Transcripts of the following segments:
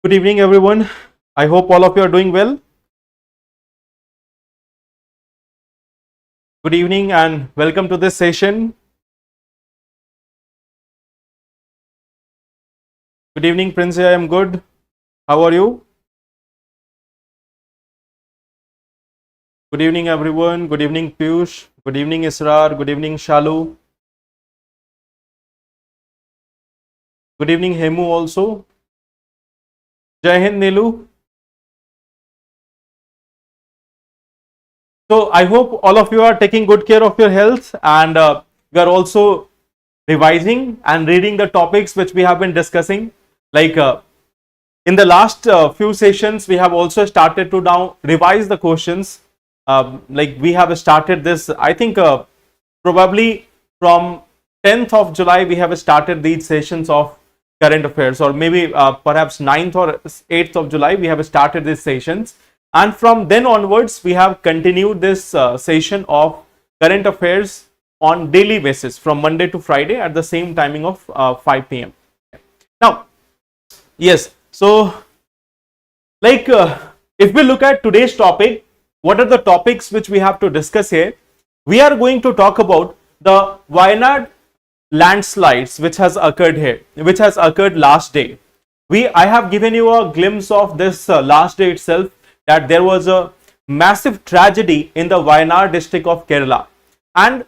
Good evening, everyone. I hope all of you are doing well. Good evening and welcome to this session. Good evening, Prince. I am good. How are you? Good evening, everyone. Good evening, Piyush. Good evening, Israr. Good evening, Shalu. Good evening, Hemu also. Jai Hind, Nilu. So I hope all of you are taking good care of your health and you are also revising and reading the topics which we have been discussing. Like in the last few sessions, we have also started to now revise the questions. Like we have started this, I think probably from 10th of July, we have started these sessions of current affairs, or maybe perhaps 9th or 8th of July, we have started these sessions. And from then onwards, we have continued this session of current affairs on daily basis from Monday to Friday at the same timing of 5 p.m. Now, yes, so like if we look at today's topic, what are the topics which we have to discuss here? We are going to talk about the Wayanad landslides which has occurred here, which has occurred last day. I have given you a glimpse of this last day itself, that there was a massive tragedy in the Wayanad district of Kerala. And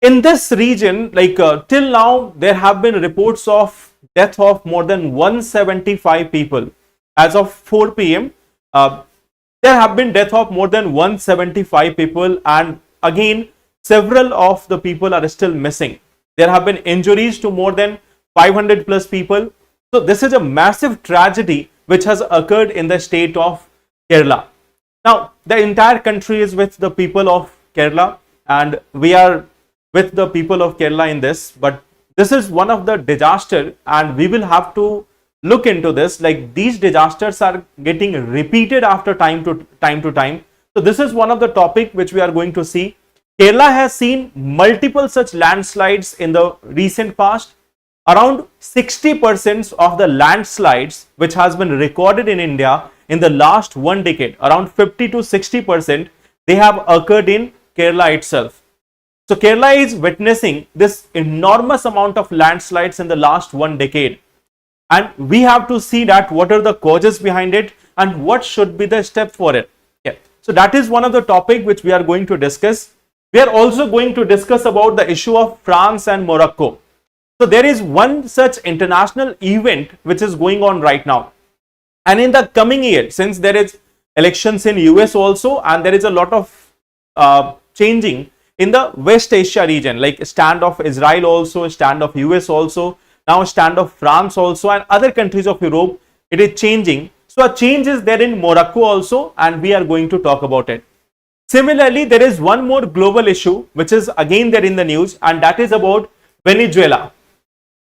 in this region, like till now, there have been reports of death of more than 175 people. As of 4 p.m., there have been death of more than 175 people, and again, several of the people are still missing. There have been injuries to more than 500 plus people. So this is a massive tragedy which has occurred in the state of Kerala. Now, the entire country is with the people of Kerala, and we are with the people of Kerala in this, but this is one of the disaster, and we will have to look into this. Like these disasters are getting repeated after time to time. So this is one of the topic which we are going to see. Kerala has seen multiple such landslides in the recent past. Around 60% of the landslides which has been recorded in India in the last 1 decade, around 50 to 60%, they have occurred in Kerala itself. So Kerala is witnessing this enormous amount of landslides in the last 1 decade. And we have to see that what are the causes behind it and what should be the step for it. Yeah. So that is one of the topic which we are going to discuss. We are also going to discuss about the issue of France and Morocco. So there is one such international event which is going on right now. And in the coming year, since there is elections in US also, and there is a lot of changing in the West Asia region, like stand of Israel also, stand of US also, now stand of France also, and other countries of Europe, it is changing. So a change is there in Morocco also, and we are going to talk about it. Similarly, there is one more global issue which is again there in the news, and that is about Venezuela.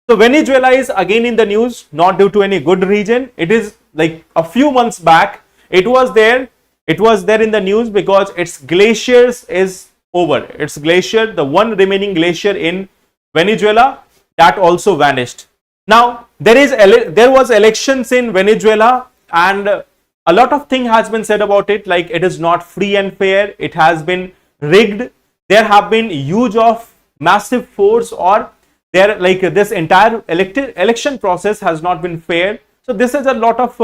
So Venezuela is again in the news, not due to any good reason. It is like a few months back, it was there in the news because its glaciers is over. Its glacier, the one remaining glacier in Venezuela, that also vanished. Now there was elections in Venezuela, and a lot of thing has been said about it, like it is not free and fair, it has been rigged, there have been huge of massive force, or there like this entire election process has not been fair. So this is a lot of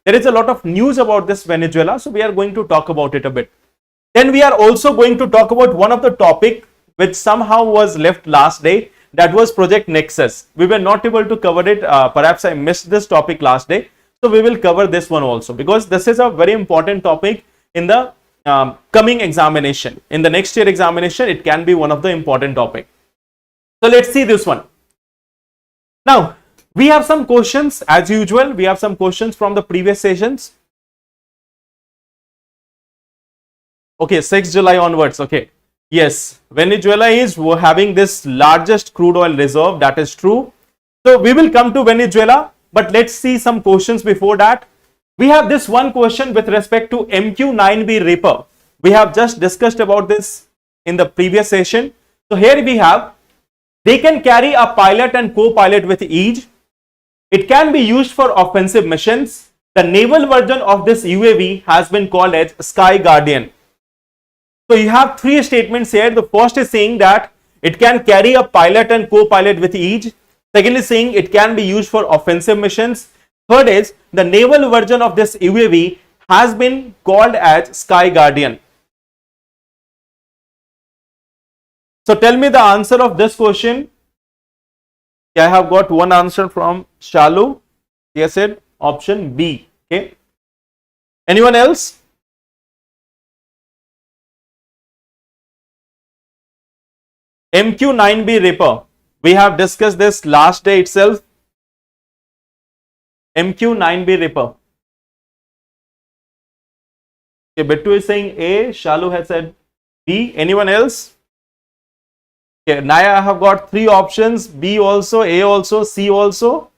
there is a lot of news about this Venezuela, so we are going to talk about it a bit. Then we are also going to talk about one of the topic which somehow was left last day, that was Project Nexus. We were not able to cover it, perhaps I missed this topic last day, so we will cover this one also, because this is a very important topic in the coming examination. In the next year examination, it can be one of the important topic. So let's see this one. Now, we have some questions as usual. We have some questions from the previous sessions. Okay, 6 July onwards. Okay. Yes, Venezuela is having this largest crude oil reserve. That is true. So we will come to Venezuela, but let's see some questions before that. We have this one question with respect to MQ-9B Reaper. We have just discussed about this in the previous session. So here we have, they can carry a pilot and co-pilot with ease. It can be used for offensive missions. The naval version of this UAV has been called as Sky Guardian. So you have three statements here. The first is saying that it can carry a pilot and co-pilot with ease. Second is saying it can be used for offensive missions. Third is the naval version of this UAV has been called as Sky Guardian. So tell me the answer of this question. I have got one answer from Shalu. He has said option B. Okay. Anyone else? MQ9B Reaper. We have discussed this last day itself. MQ9B Reaper. Okay, Bettu is saying A. Shalu has said B. Anyone else? Okay, now I have got three options, B also, A also, C also,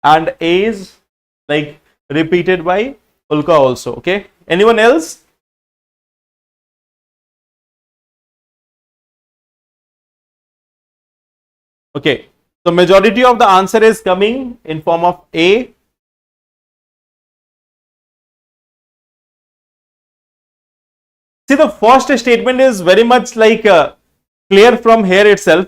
and A is like repeated by Ulka also. Okay, anyone else? Okay, so majority of the answer is coming in form of A. See, the first statement is very much like clear from here itself.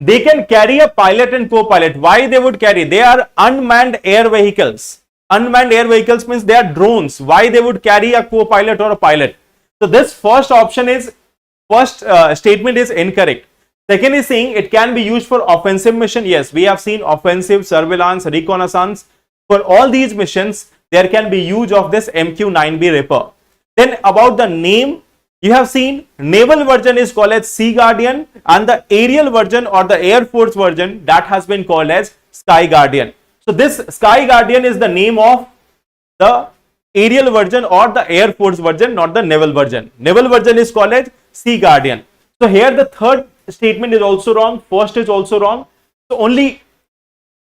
They can carry a pilot and co-pilot. Why they would carry? They are unmanned air vehicles. Unmanned air vehicles means they are drones. Why they would carry a co-pilot or a pilot? So this first option is, first statement is incorrect. Second is saying it can be used for offensive mission. Yes, we have seen offensive, surveillance, reconnaissance. For all these missions, there can be use of this MQ9B Reaper. Then about the name, you have seen naval version is called as Sea Guardian, and the aerial version or the Air Force version, that has been called as Sky Guardian. So this Sky Guardian is the name of the aerial version or the Air Force version, not the naval version. Naval version is called as Sea Guardian. So here the third statement is also wrong, first is also wrong. So only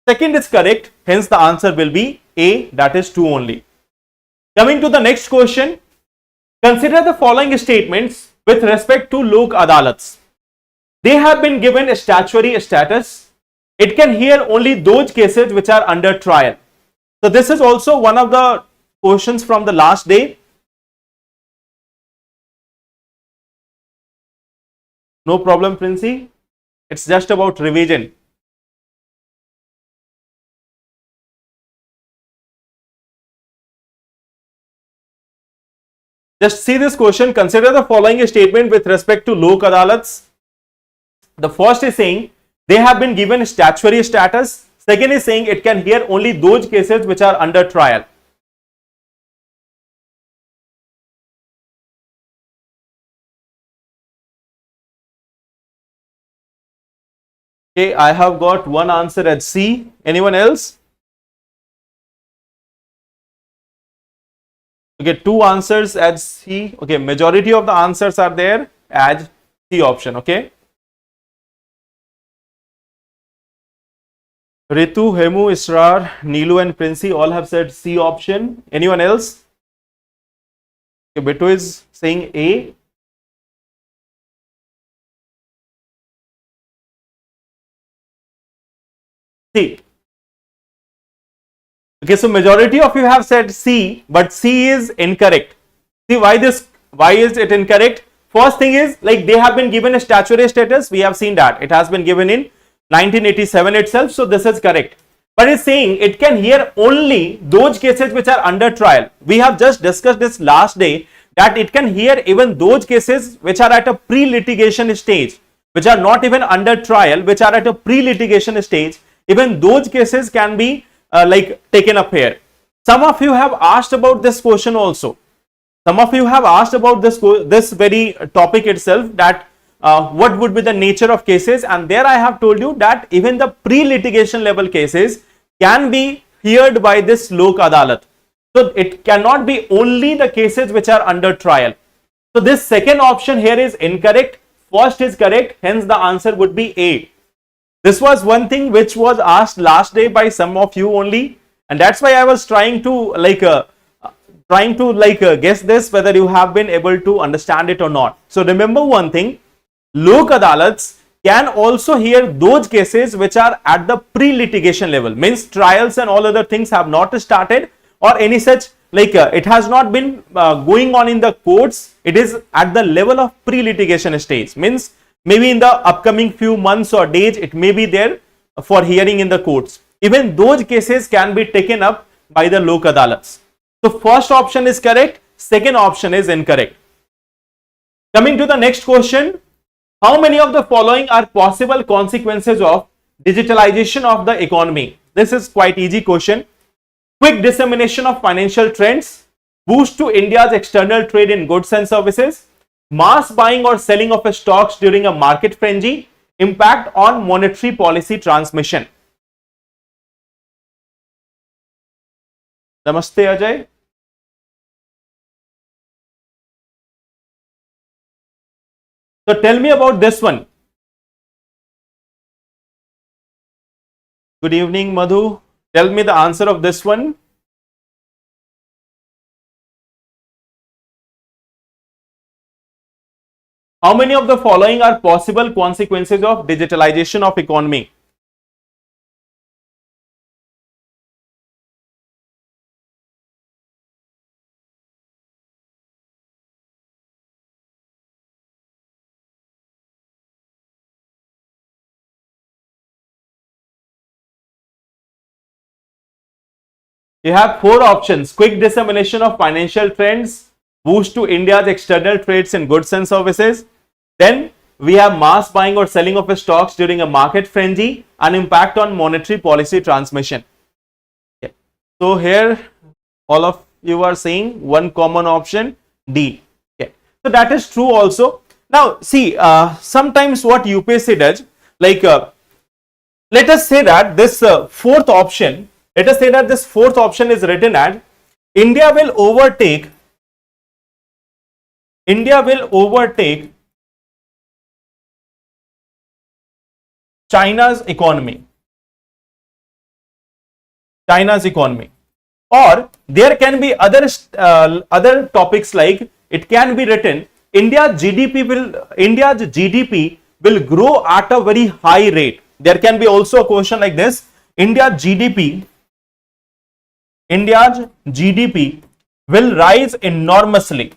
second is correct, hence the answer will be A, that is 2 only. Coming to the next question. Consider the following statements with respect to Lok Adalats. They have been given a statutory status. It can hear only those cases which are under trial. So this is also one of the questions from the last day. No problem, Princey. It's just about revision. Just see this question. Consider the following statement with respect to Lok Adalats. The first is saying they have been given statutory status. Second is saying it can hear only those cases which are under trial. Okay, I have got one answer at C. Anyone else? Okay, two answers at C. Okay, majority of the answers are there as C option. Okay. Ritu, Hemu, Israr, Neelu and Princey all have said C option. Anyone else? Okay, Beto is saying A. C. Okay, so majority of you have said C, but C is incorrect. See why is it incorrect? First thing is, like, they have been given a statutory status. We have seen that it has been given in 1987 itself, so this is correct. But it's saying it can hear only those cases which are under trial. We have just discussed this last day that it can hear even those cases which are at a pre-litigation stage, which are not even under trial, which are at a pre-litigation stage. Even those cases can be taken up here. Some of you have asked about this question also. Some of you have asked about this very topic itself, that what would be the nature of cases, and there I have told you that even the pre-litigation level cases can be heard by this Lok Adalat. So it cannot be only the cases which are under trial. So this second option here is incorrect. First is correct, hence the answer would be A. This was one thing which was asked last day by some of you only, and that's why I was trying to guess this, whether you have been able to understand it or not. So remember one thing, Lok Adalats can also hear those cases which are at the pre-litigation level, means trials and all other things have not started, or any such it has not been going on in the courts. It is at the level of pre-litigation stage, means maybe in the upcoming few months or days it may be there for hearing in the courts. Even those cases can be taken up by the Lok Adalats. So first option is correct, second option is incorrect. Coming to the next question, how many of the following are possible consequences of digitalization of the economy? This is quite easy question. Quick dissemination of financial trends, boost to India's external trade in goods and services, mass buying or selling of stocks during a market frenzy, impact on monetary policy transmission. Namaste Ajay. So tell me about this one. Good evening, Madhu. Tell me the answer of this one. How many of the following are possible consequences of digitalization of economy? You have four options: quick dissemination of financial trends, boost to India's external trades in goods and services. Then we have mass buying or selling of stocks during a market frenzy, and impact on monetary policy transmission. Okay. So here all of you are saying one common option, D. Okay. So that is true also. Now see, sometimes what UPSC does, let us say that this fourth option, let us say that this fourth option is written as India will overtake China's economy. Or there can be other topics, like it can be written India's GDP will grow at a very high rate. There can be also a question like this: India's GDP will rise enormously.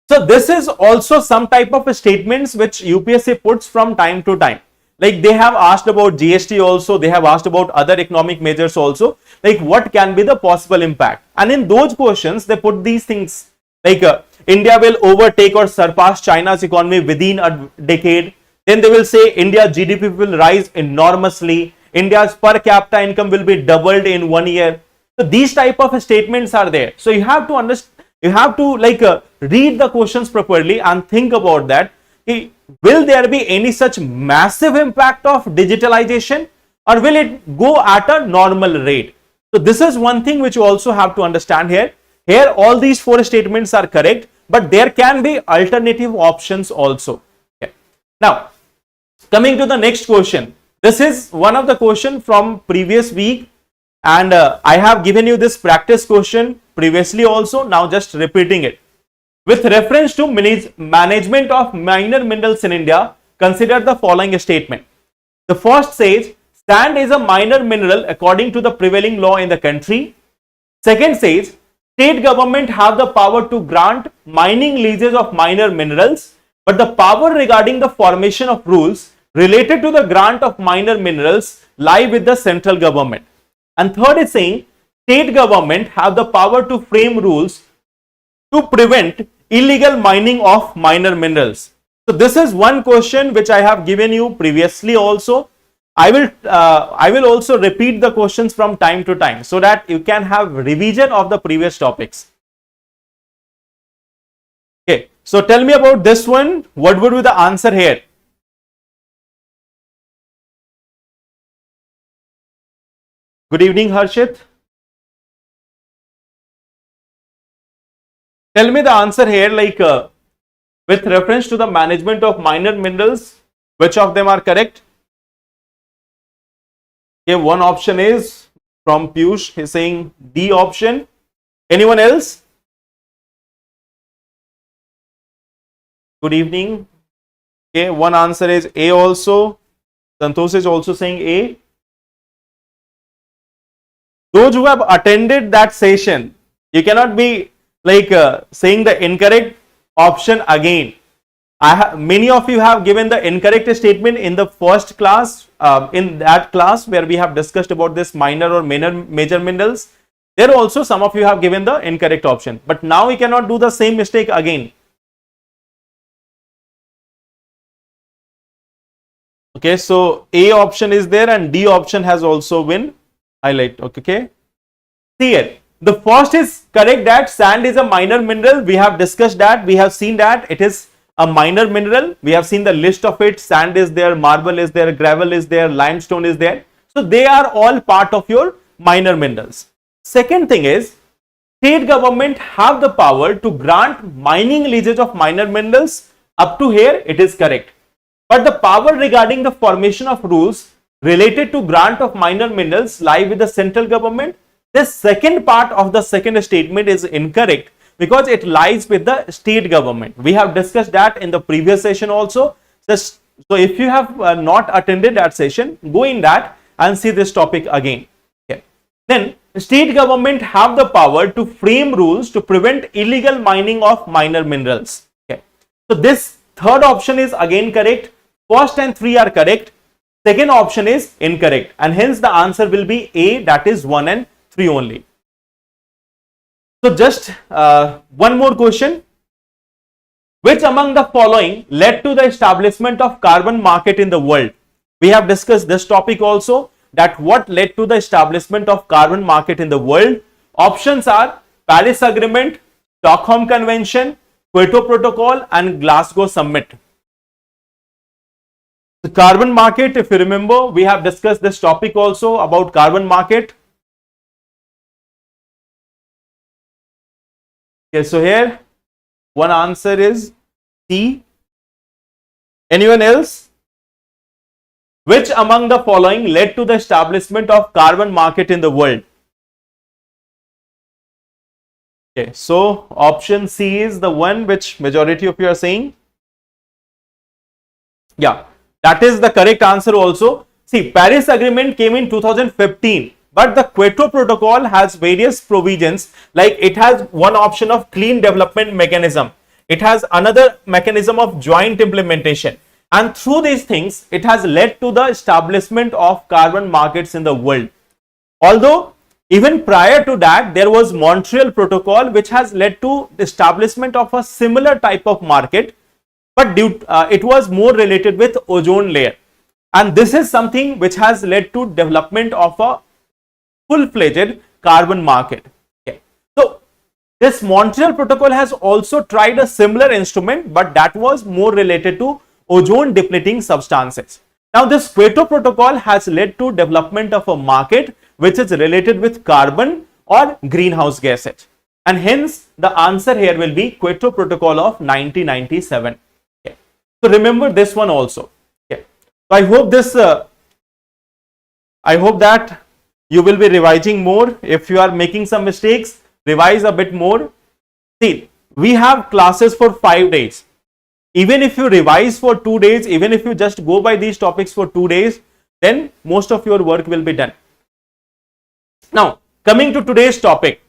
So this is also some type of statements which UPSC puts from time to time. Like they have asked about GST also, they have asked about other economic measures also, like what can be the possible impact, and in those questions they put these things like India will overtake or surpass China's economy within a decade. Then they will say India's GDP will rise enormously, India's per capita income will be doubled in 1 year. So these type of statements are there. So you have to understand, you have to read the questions properly and think about that. Will there be any such massive impact of digitalization, or will it go at a normal rate? So this is one thing which you also have to understand here. Here all these four statements are correct, but there can be alternative options also. Okay. Now coming to the next question, this is one of the question from previous week, and I have given you this practice question previously also, now just repeating it. With reference to management of minor minerals in India, consider the following statement. The first says sand is a minor mineral according to the prevailing law in the country. Second says state government have the power to grant mining leases of minor minerals, but the power regarding the formation of rules related to the grant of minor minerals lie with the central government. And third is saying state government have the power to frame rules to prevent illegal mining of minor minerals. So this is one question which I have given you previously also. I will also repeat the questions from time to time so that you can have revision of the previous topics. Okay, so tell me about this one. What would be the answer here? Good evening, Harshit. Tell me the answer here, with reference to the management of minor minerals, which of them are correct? Okay, one option is from Piyush, he's saying D option. Anyone else? Good evening. Okay, one answer is A also. Santosh is also saying A. Those who have attended that session, you cannot be like saying the incorrect option again. Many of you have given the incorrect statement in the first class, in that class where we have discussed about this minor or major minerals. There also some of you have given the incorrect option, but now we cannot do the same mistake again. Okay, so A option is there and D option has also been highlighted. Okay, see here. The first is correct that sand is a minor mineral. We have discussed that. We have seen that it is a minor mineral. We have seen the list of it. Sand is there, marble is there, gravel is there, limestone is there. So they are all part of your minor minerals. Second thing is, state government have the power to grant mining leases of minor minerals. Up to here it is correct. But the power regarding the formation of rules related to grant of minor minerals lie with the central government. This second part of the second statement is incorrect because it lies with the state government. We have discussed that in the previous session also. So if you have not attended that session, go in that and see this topic again. Okay. Then state government have the power to frame rules to prevent illegal mining of minor minerals. Okay. So this third option is again correct. First and 3 are correct. Second option is incorrect, and hence the answer will be A, that is 1 and 3 only. So just one more question. Which among the following led to the establishment of carbon market in the world? We have discussed this topic also, that what led to the establishment of carbon market in the world. Options are Paris Agreement, Stockholm Convention, Kyoto Protocol and Glasgow Summit. The carbon market, if you remember, we have discussed this topic also about carbon market. Okay, so here one answer is C. Anyone else? Which among the following led to the establishment of carbon market in the world? Okay, so option C is the one which majority of you are saying. Yeah, that is the correct answer also. See, Paris Agreement came in 2015, but the Kyoto Protocol has various provisions, like it has one option of clean development mechanism. It has another mechanism of joint implementation. And through these things, it has led to the establishment of carbon markets in the world. Although, even prior to that, there was Montreal Protocol, which has led to the establishment of a similar type of market, but it was more related with ozone layer. And this is something which has led to development of a full-fledged carbon market. Okay. So, this Montreal Protocol has also tried a similar instrument, but that was more related to ozone depleting substances. Now, this Kyoto Protocol has led to development of a market which is related with carbon or greenhouse gases. And hence, the answer here will be Kyoto Protocol of 1997. Okay. So, remember this one also. Okay. So, I hope this, I hope that you will be revising more. If you are making some mistakes, revise a bit more. See, we have classes for 5 days. Even if you revise for 2 days, even if you just go by these topics for 2 days, then most of your work will be done. Now, coming to today's topic.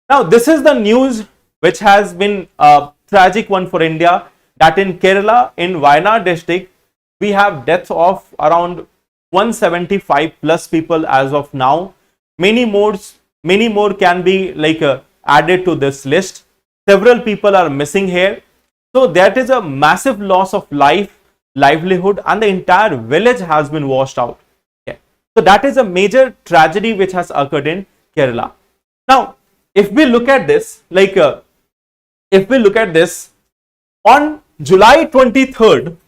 Now, this is the news which has been a tragic one for India, that in Kerala, in Wayanad district, we have death of around 175 plus people as of now. Many more can be like added to this list. Several people are missing here. So that is a massive loss of life, livelihood, and the entire village has been washed out. Okay. So that is a major tragedy which has occurred in Kerala. Now, if we look at this, on July 23rd,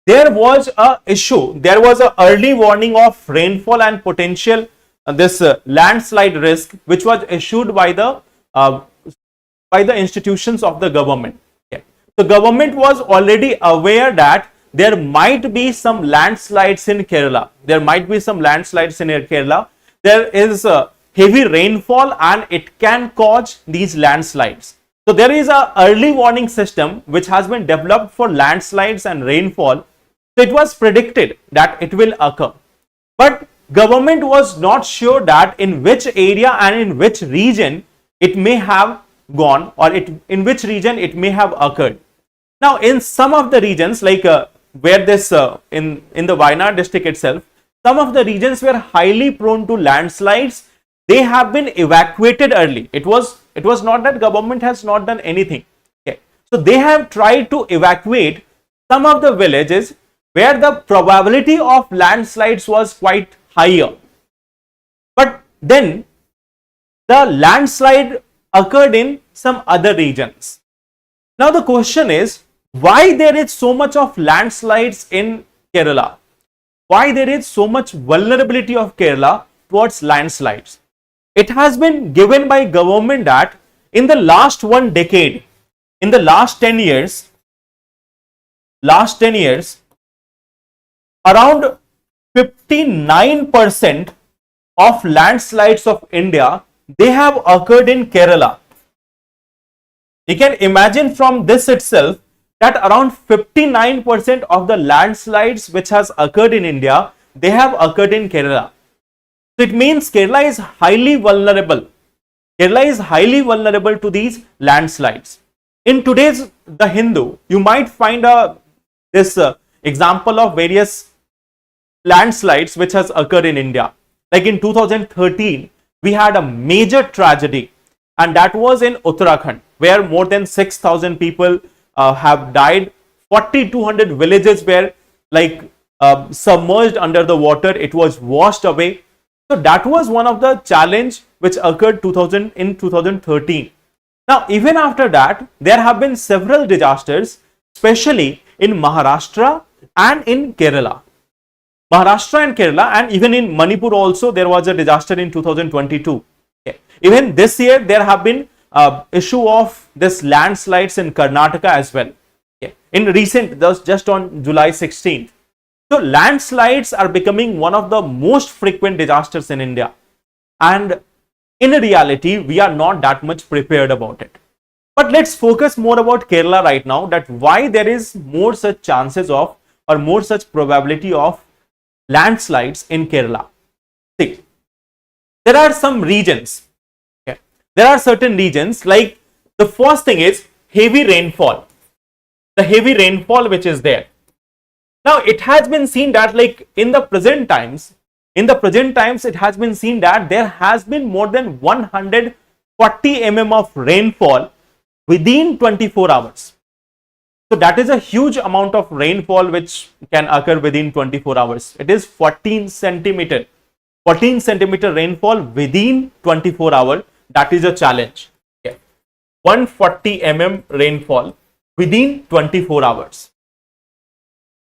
there was a issue. There was an early warning of rainfall and potential this landslide risk, which was issued by the institutions of the government. Okay. The government was already aware that there might be some landslides in Kerala. There is heavy rainfall and it can cause these landslides. So there is a early warning system which has been developed for landslides and rainfall. So it was predicted that it will occur, but government was not sure that in which area and in which region it may have gone, or in which region it may have occurred. Now in some of the regions, like where this in the Wayanad district itself, some of the regions were highly prone to landslides. They have been evacuated early. It was not that government has not done anything. Okay, so they have tried to evacuate some of the villages where the probability of landslides was quite higher, but then the landslide occurred in some other regions. Now the question is, why there is so much of landslides in Kerala? Why there is so much vulnerability of Kerala towards landslides? It has been given by government that in the last one decade, in the last 10 years, around 59% of landslides of India, they have occurred in Kerala. You can imagine from this itself that around 59% of the landslides which has occurred in India, they have occurred in Kerala. So it means Kerala is highly vulnerable. Kerala is highly vulnerable to these landslides. In today's The Hindu, you might find this example of various landslides which has occurred in India. Like in 2013, we had a major tragedy, and that was in Uttarakhand, where more than 6,000 people have died. 4,200 villages were like submerged under the water. It was washed away. So that was one of the challenge which occurred in 2013. Now, even after that, there have been several disasters, especially in Maharashtra and in Kerala. Maharashtra and Kerala, and even in Manipur also, there was a disaster in 2022. Okay. Even this year, there have been issue of this landslides in Karnataka as well. Okay. In recent, just on July 16th. So landslides are becoming one of the most frequent disasters in India, and in reality, we are not that much prepared about it. But let's focus more about Kerala right now, that why there is more such chances of, or more such probability of landslides in Kerala. See, there are some regions. Okay. There are certain regions, like the first thing is heavy rainfall. The heavy rainfall which is there. Now it has been seen that, like in the present times, it has been seen that there has been more than 140 mm of rainfall within 24 hours. So that is a huge amount of rainfall which can occur within 24 hours. It is 14 centimeter rainfall within 24 hours. That is a challenge. Okay. 140 mm rainfall within 24 hours.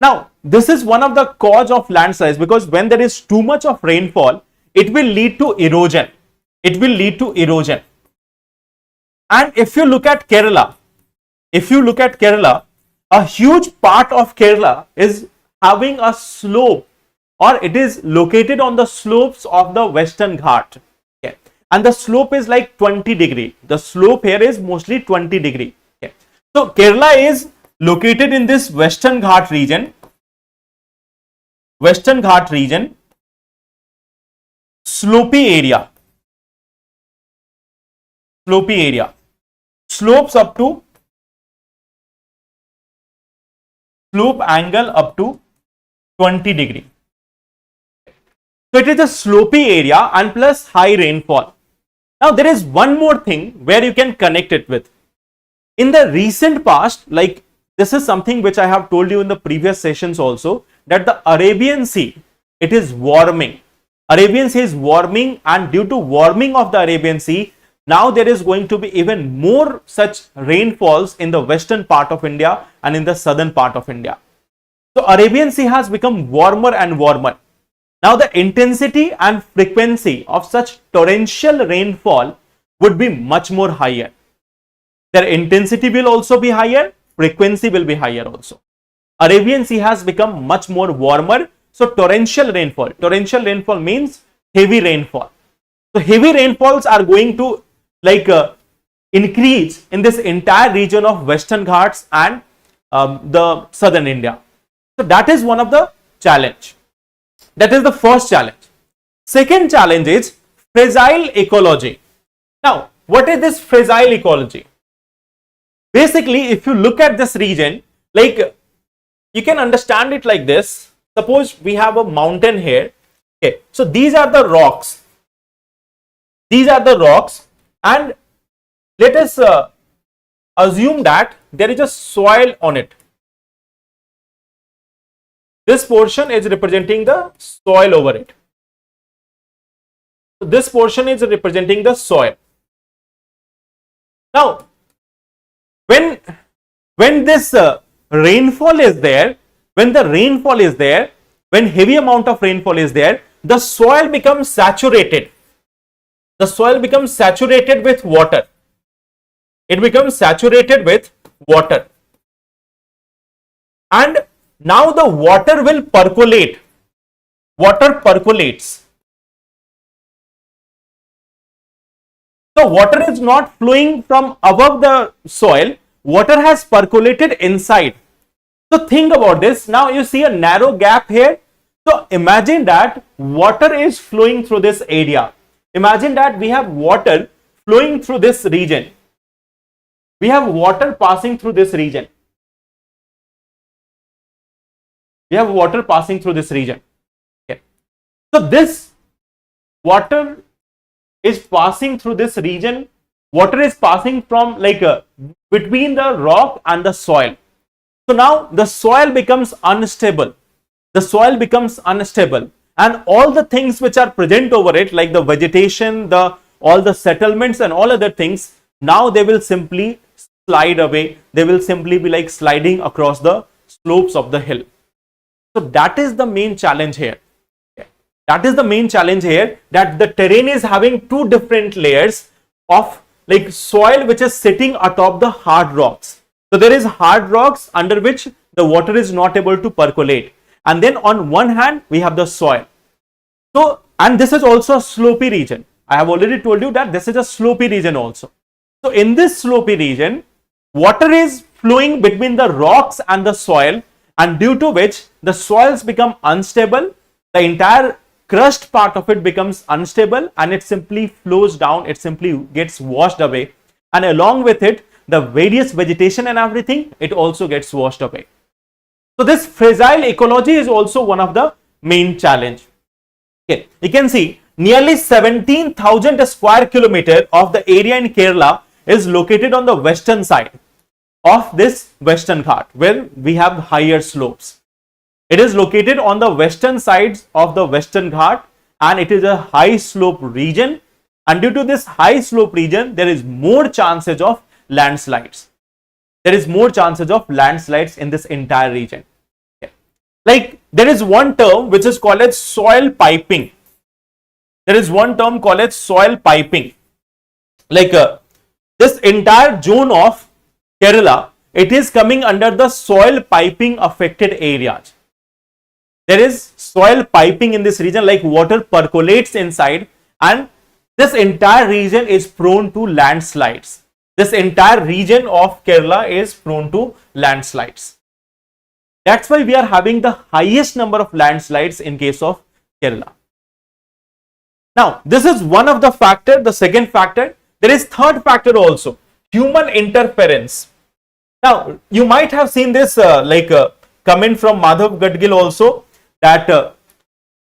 Now, this is one of the cause of landslides, because when there is too much of rainfall, it will lead to erosion. And if you look at Kerala, a huge part of Kerala is having a slope, or it is located on the slopes of the Western Ghat. Okay. And the slope is like 20 degree. The slope here is mostly 20 degree. Okay. So Kerala is located in this Western Ghat region, slopy area, slopes up to, slope angle up to 20 degree. So it is a slopy area and plus high rainfall. Now there is one more thing where you can connect it with. In the recent past, like this is something which I have told you in the previous sessions also, that the Arabian Sea, it is warming. Arabian Sea is warming, and due to warming of the Arabian Sea, now there is going to be even more such rainfalls in the western part of India and in the southern part of India. So Arabian Sea has become warmer and warmer. Now the intensity and frequency of such torrential rainfall would be much more higher. Their intensity will also be higher, frequency will be higher also. Arabian Sea has become much more warmer, so torrential rainfall means heavy rainfall. So heavy rainfalls are going to increase in this entire region of Western Ghats and the southern India. So that is one of the challenge. That is the first challenge. Second challenge is fragile ecology. Now, what is this fragile ecology? Basically, if you look at this region, like you can understand it like this. Suppose we have a mountain here. Okay, so these are the rocks. These are the rocks, and let us assume that there is a soil on it. This portion is representing the soil over it. So this portion is representing the soil. Now, when this rainfall is there, when the rainfall is there, when heavy amount of rainfall is there, the soil becomes saturated. The soil becomes saturated with water. It becomes saturated with water. And now the water will percolate. Water percolates. So water is not flowing from above the soil. Water has percolated inside. So think about this. Now you see a narrow gap here. So imagine that water is flowing through this area. Imagine that we have water flowing through this region. We have water passing through this region. We have water passing through this region. Okay. So this water is passing through this region. Water is passing from between the rock and the soil. So now the soil becomes unstable. The soil becomes unstable, and all the things which are present over it, like the vegetation, all the settlements and all other things, now they will simply slide away. They will simply be like sliding across the slopes of the hill. So that is the main challenge here. That is the main challenge here, that the terrain is having two different layers of soil which is sitting atop the hard rocks. So there is hard rocks under which the water is not able to percolate. And then on one hand, we have the soil. So, and this is also a slopy region. I have already told you that this is a slopy region also. So in this slopy region, water is flowing between the rocks and the soil, and due to which the soils become unstable. The entire crust part of it becomes unstable, and it simply flows down. It simply gets washed away, and along with it, the various vegetation and everything, it also gets washed away. So this fragile ecology is also one of the main challenge. Okay, you can see nearly 17,000 square kilometer of the area in Kerala is located on the western side of this Western Ghat, where we have higher slopes. It is located on the western sides of the Western Ghat, and it is a high slope region, and due to this high slope region, there is more chances of landslides. There is more chances of landslides in this entire region. Okay. Like there is one term which is called as soil piping. There is one term called as soil piping. This entire zone of Kerala, it is coming under the soil piping affected areas. There is soil piping in this region, like water percolates inside, and this entire region is prone to landslides. This entire region of Kerala is prone to landslides. That's why we are having the highest number of landslides in case of Kerala. Now, this is one of the factor. The second factor, there is third factor also, human interference. Now, you might have seen this comment from Madhav Gadgil also, that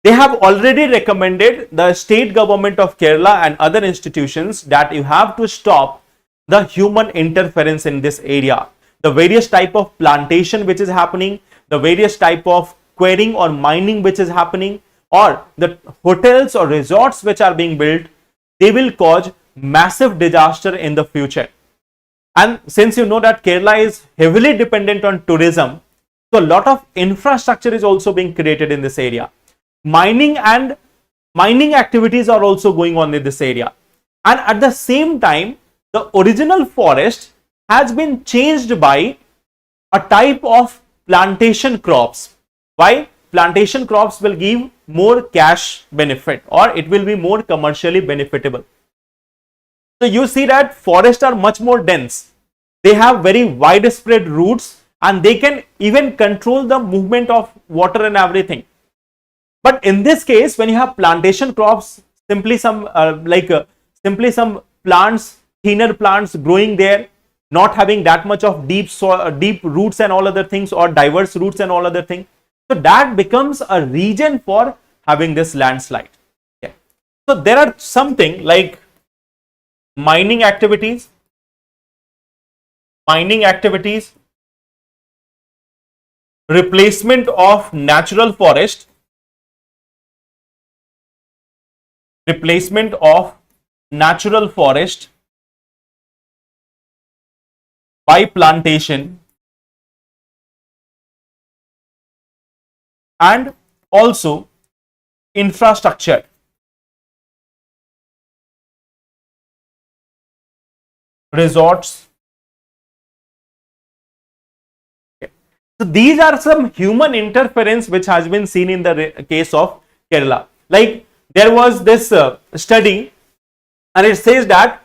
they have already recommended the state government of Kerala and other institutions that you have to stop the human interference in this area. The various type of plantation which is happening, the various type of quarrying or mining which is happening, or the hotels or resorts which are being built, they will cause massive disaster in the future. And since you know that Kerala is heavily dependent on tourism, so a lot of infrastructure is also being created in this area. Mining activities are also going on in this area. And at the same time, the original forest has been changed by a type of plantation crops. Why? Plantation crops will give more cash benefit, or it will be more commercially benefitable. So you see that forests are much more dense. They have very widespread roots and they can even control the movement of water and everything. But in this case, when you have plantation crops, simply some simply some plants, thinner plants growing there, not having that much of deep roots and all other things, or diverse roots and all other things. So that becomes a region for having this landslide. Yeah. So there are something like mining activities, replacement of natural forest, by plantation, and also infrastructure. Resorts. Okay. So these are some human interference which has been seen in the case of Kerala. Like there was this study, and it says that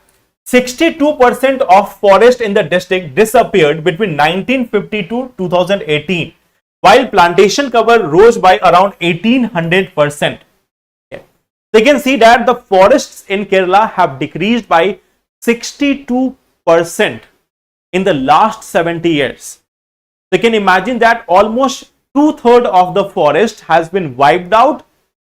62% of forest in the district disappeared between 1950 to 2018, while plantation cover rose by around 1800%. Okay. So you can see that the forests in Kerala have decreased by 62% in the last 70 years. So you can imagine that almost 2/3 of the forest has been wiped out.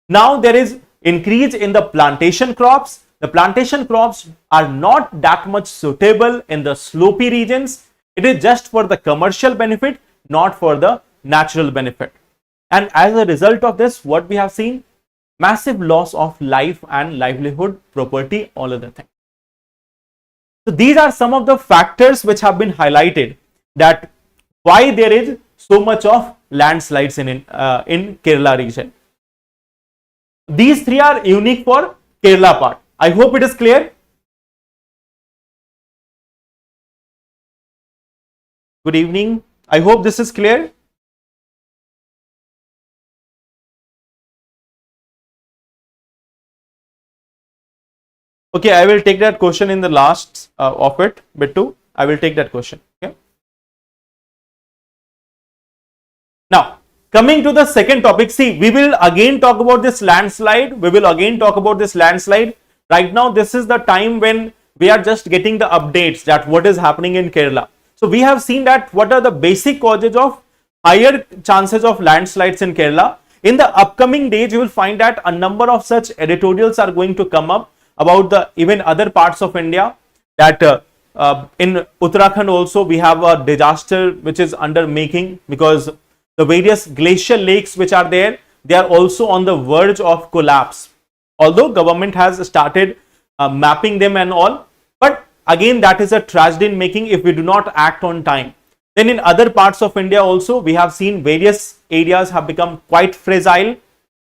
Now there is increase in the plantation crops. The plantation crops are not that much suitable in the slopey regions. It is just for the commercial benefit, not for the natural benefit. And as a result of this, what we have seen? Massive loss of life and livelihood, property, all other things. So these are some of the factors which have been highlighted that why there is so much of landslides in Kerala region. These three are unique for Kerala part. I hope it is clear. Good evening. I hope this is clear. Okay, I will take that question in the last of it, bit 2. I will take that question. Okay. Now, coming to the second topic, see, we will again talk about this landslide. Right now, this is the time when we are just getting the updates that what is happening in Kerala. So, we have seen that what are the basic causes of higher chances of landslides in Kerala. In the upcoming days, you will find that a number of such editorials are going to come up about the even other parts of India, that in Uttarakhand also we have a disaster which is under making, because the various glacial lakes which are there, they are also on the verge of collapse. Although government has started mapping them and all, but again that is a tragedy in making if we do not act on time. Then in other parts of India also we have seen various areas have become quite fragile.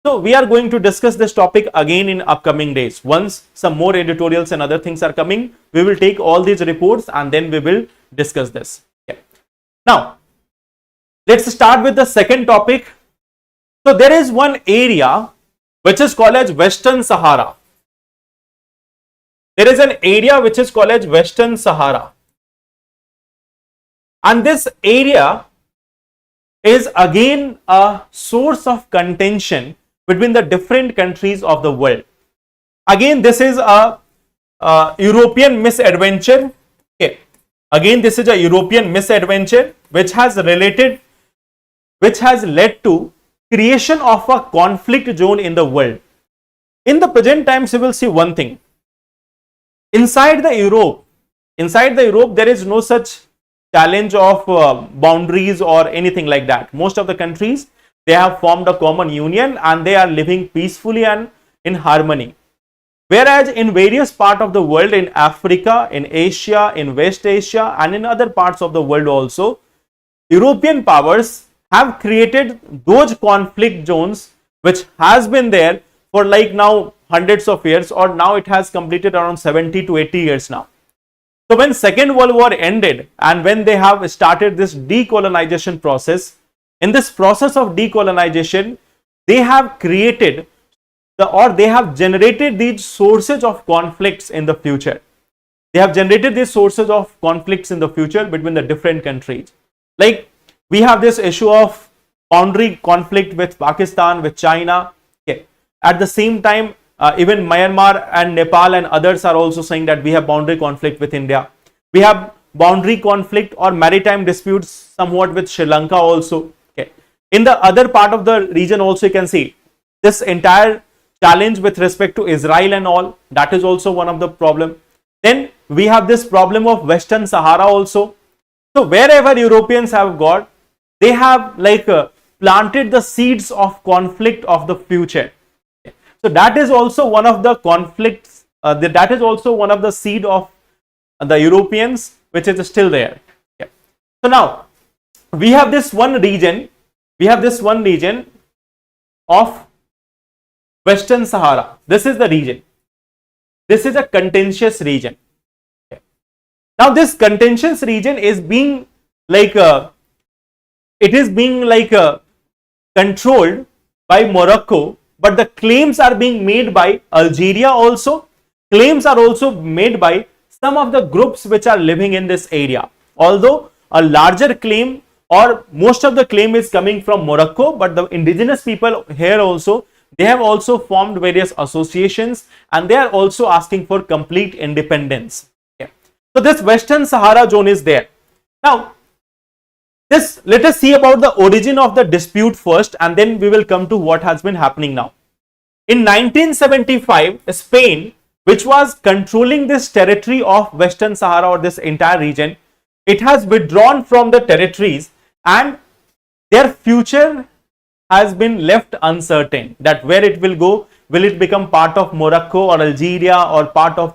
So we are going to discuss this topic again in upcoming days. Once some more editorials and other things are coming, we will take all these reports and then we will discuss this. Okay. Now, let's start with the second topic. So there is one area which is called as Western Sahara. There is an area which is called as Western Sahara. And this area is again a source of contention between the different countries of the world. Again, this is a European misadventure. Okay. Again, this is a European misadventure which has led to creation of a conflict zone in the world. In the present times, you will see one thing. Inside the Europe, there is no such challenge of boundaries or anything like that. Most of the countries, they have formed a common union and they are living peacefully and in harmony. Whereas in various parts of the world, in Africa, in Asia, in West Asia, and in other parts of the world also, European powers have created those conflict zones which has been there for like now hundreds of years, or now it has completed around 70 to 80 years now. So when Second World War ended and when they have started this decolonization process, in this process of decolonization, they have created they have generated these sources of conflicts in the future. They have generated these sources of conflicts in the future between the different countries. Like we have this issue of boundary conflict with Pakistan, with China. Okay. At the same time, even Myanmar and Nepal and others are also saying that we have boundary conflict with India. We have boundary conflict or maritime disputes somewhat with Sri Lanka also. Okay. In the other part of the region also, you can see this entire challenge with respect to Israel and all. That is also one of the problem. Then we have this problem of Western Sahara also. So wherever Europeans have got, they have like planted the seeds of conflict of the future. So that is also one of the conflicts, that is also one of the seed of the Europeans, which is still there. Yeah. So now we have this one region, of Western Sahara. This is the region. This is a contentious region. Okay. Now this contentious region is being like, controlled by Morocco, but the claims are being made by Algeria also. Claims are also made by some of the groups which are living in this area. Although a larger claim or most of the claim is coming from Morocco, but the indigenous people here also, they have also formed various associations and they are also asking for complete independence. Okay. So this Western Sahara zone is there. Now, let us see about the origin of the dispute first, and then we will come to what has been happening now. In 1975, Spain, which was controlling this territory of Western Sahara or this entire region, it has withdrawn from the territories and their future has been left uncertain, that where it will go. Will it become part of Morocco or Algeria or part of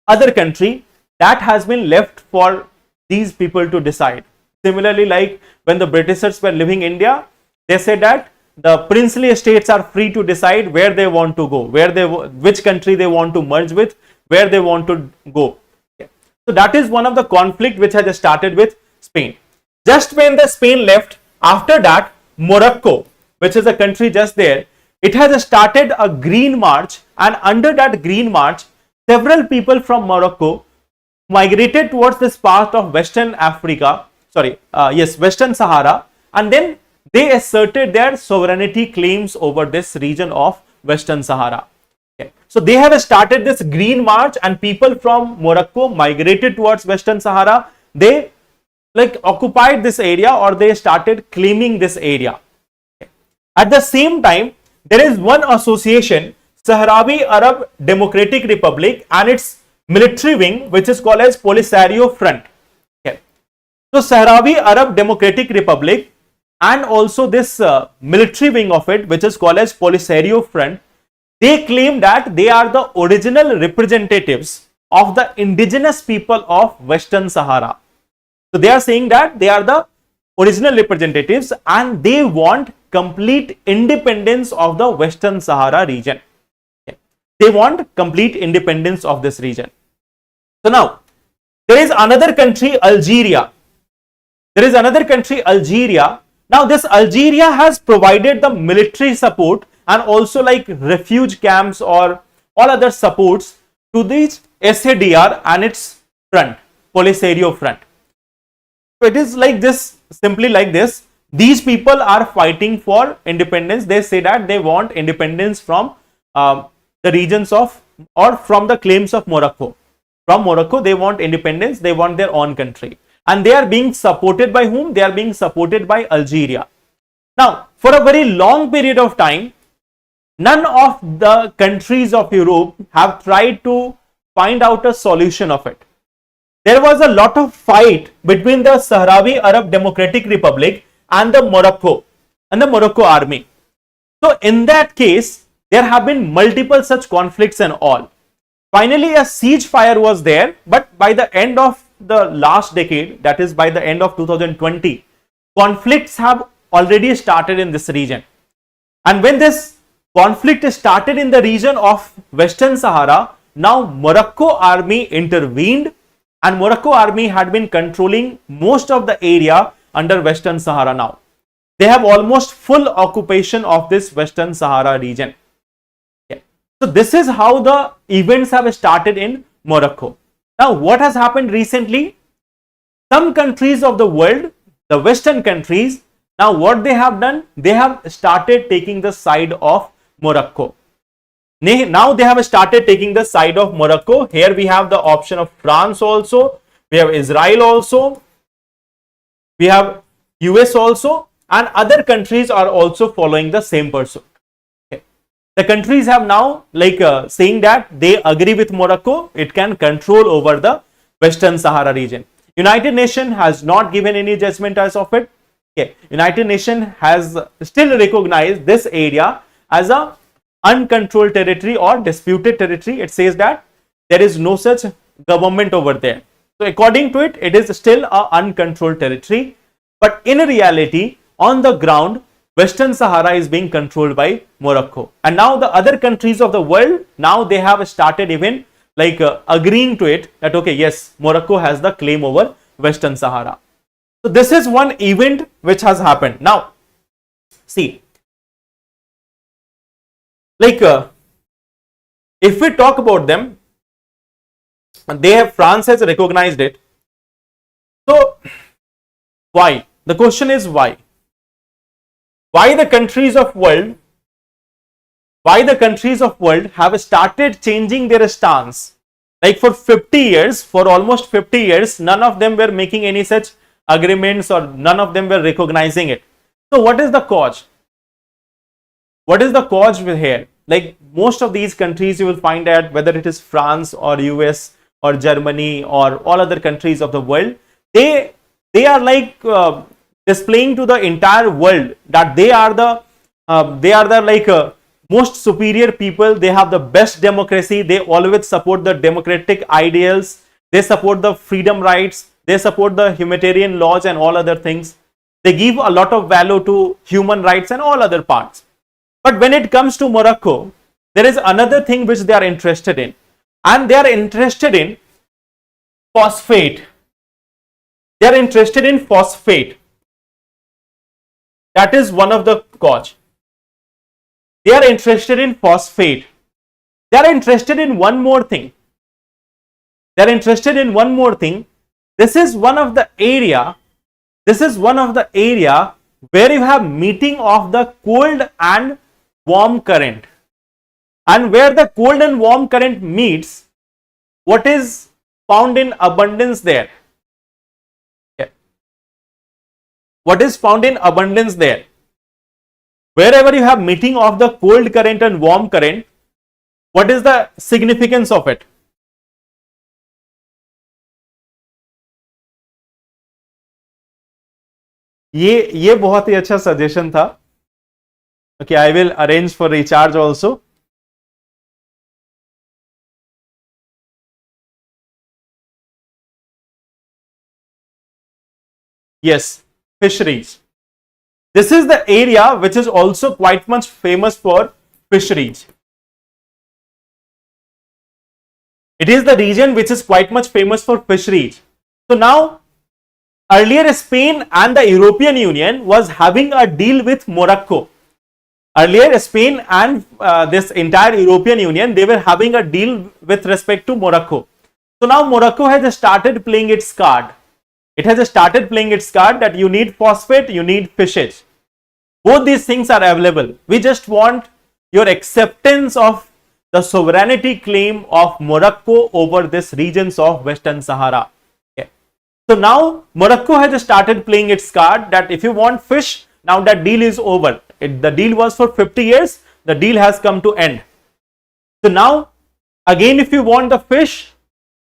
other country? That has been left for these people to decide. Similarly, like when the Britishers were living in India, they said that the princely estates are free to decide where they want to go, which country they want to merge with, where they want to go. Okay. So that is one of the conflict which has started with Spain. Just when the Spain left, after that Morocco, which is a country just there, it has started a green march, and under that green march, several people from Morocco migrated towards this part of Western Sahara, and then they asserted their sovereignty claims over this region of Western Sahara. Okay. So they have started this green march and people from Morocco migrated towards Western Sahara. They like occupied this area or they started claiming this area. Okay. At the same time, there is one association, Sahrawi Arab Democratic Republic, and its military wing, which is called as Polisario Front. Okay. So Sahrawi Arab Democratic Republic and also this military wing of it, which is called as Polisario Front, they claim that they are the original representatives of the indigenous people of Western Sahara. So they are saying that they are the original representatives and they want complete independence of the Western Sahara region. Okay. They want complete independence of this region. So now, there is another country, Algeria. Now this Algeria has provided the military support and also like refuge camps or all other supports to these SADR and its front, Polisario Front. So it is like this, simply like this. These people are fighting for independence. They say that they want independence from the regions of or from the claims of Morocco. From Morocco, they want independence. They want their own country. And they are being supported by whom? They are being supported by Algeria. Now, for a very long period of time, none of the countries of Europe have tried to find out a solution of it. There was a lot of fight between the Sahrawi Arab Democratic Republic and the Morocco army. So in that case, there have been multiple such conflicts and all. Finally, a ceasefire was there, but by the end of the last decade, that is by the end of 2020, conflicts have already started in this region. And when this conflict started in the region of Western Sahara, now Morocco army intervened and Morocco army had been controlling most of the area under Western Sahara now. They have almost full occupation of this Western Sahara region. Okay. So this is how the events have started in Morocco. Now, what has happened recently? Some countries of the world, the Western countries, now what they have done? They have started taking the side of Morocco. Now they have started taking the side of Morocco. Here we have the option of France also, we have Israel also, we have US also, and other countries are also following the same pursuit. Okay. The countries have now saying that they agree with Morocco, it can control over the Western Sahara region. United Nations has not given any judgment as of it. Okay. United Nations has still recognized this area as a uncontrolled territory or disputed territory. It says that there is no such government over there. So according to it, it is still a uncontrolled territory. But in reality, on the ground, Western Sahara is being controlled by Morocco. And now the other countries of the world, now they have started even agreeing to it that, okay, yes, Morocco has the claim over Western Sahara. So this is one event which has happened. Now, see, if we talk about them, France has recognized it. So why? The question is why? Why the countries of world have started changing their stance? Like for 50 years, for almost 50 years, none of them were making any such agreements or none of them were recognizing it. So what is the cause? What is the cause here? Like most of these countries, you will find that whether it is France or US or Germany or all other countries of the world, they are displaying to the entire world that they are the most superior people. They have the best democracy. They always support the democratic ideals. They support the freedom rights. They support the humanitarian laws and all other things. They give a lot of value to human rights and all other parts. But when it comes to Morocco, there is another thing which they are interested in, and they are interested in phosphate. They are interested in phosphate. That is one of the cause. They are interested in phosphate. They are interested in one more thing. They are interested in one more thing. This is one of the area. This is one of the area where you have meeting of the cold and warm current. And where the cold and warm current meets, what is found in abundance there? What is found in abundance there? Wherever you have meeting of the cold current and warm current, what is the significance of it? ये बहुत ही अच्छा suggestion था. Okay, I will arrange for recharge also. Yes, fisheries. This is the area which is also quite much famous for fisheries. It is the region which is quite much famous for fisheries. So now, earlier Spain and the European Union was having a deal with Morocco. Earlier Spain and this entire European Union, they were having a deal with respect to Morocco. So now Morocco has started playing its card. It has started playing its card that you need phosphate, you need fishes. Both these things are available. We just want your acceptance of the sovereignty claim of Morocco over these regions of Western Sahara. Okay. So now Morocco has started playing its card that if you want fish, now that deal is over. The deal was for 50 years. The deal has come to end. So now again, if you want the fish,